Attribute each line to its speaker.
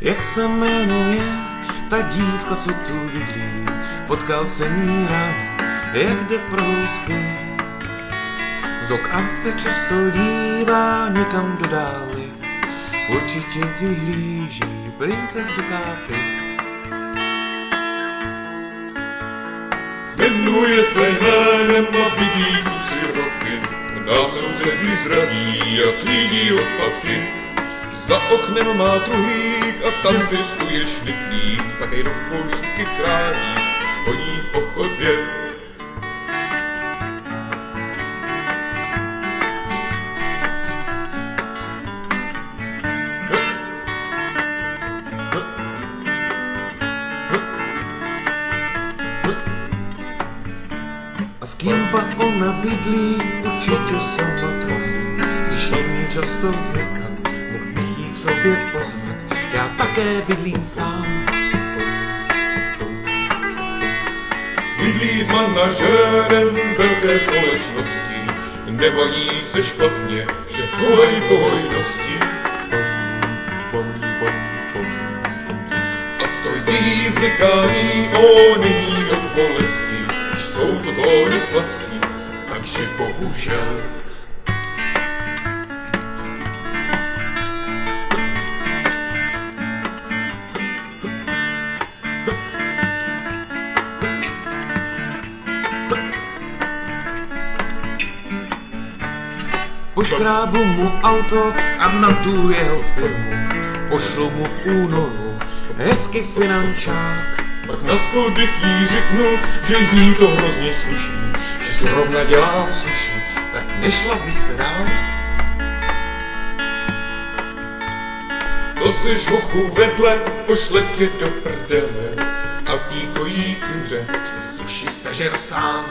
Speaker 1: Jak se jmenuje ta dívka, co tu bydlí? Potkal jsem jí ráno, jak jde prousky. Z okna se často dívá někam do dály. Určitě vyhlíží princes do kápy.
Speaker 2: Jmenuje se jménem a bydlí 3 roky. Na sousedí zdraví a třídí odpadky. Za oknem má truhlík a tam pěstuje šnitlík. Také do polívky králí, už chodí po chodbě.
Speaker 1: A s kým pak ona bydlí, určitě sama trochu. Slyším jí často vznikat, mohl bych jí k sobě pozvat. Já také bydlím sám.
Speaker 2: Bydlí s manažérem velké společnosti. Nemají se špatně, že volají po hojnosti. A to její vzlikání, není od bolesti. Jsou to tóny slastí, takže bohužel.
Speaker 1: Poškrábu mu auto a na tu jeho firmu. Pošlu mu v únoru hezky finančák.
Speaker 2: Pak na schodech jí řeknu, že jí to hrozně sluší, že zrovna dělám suši,
Speaker 1: Tak nešla byste dál?
Speaker 2: To seš hochu vedle, pošle tě do prdele a v té tvojí cimře
Speaker 1: Si suši sežer sám.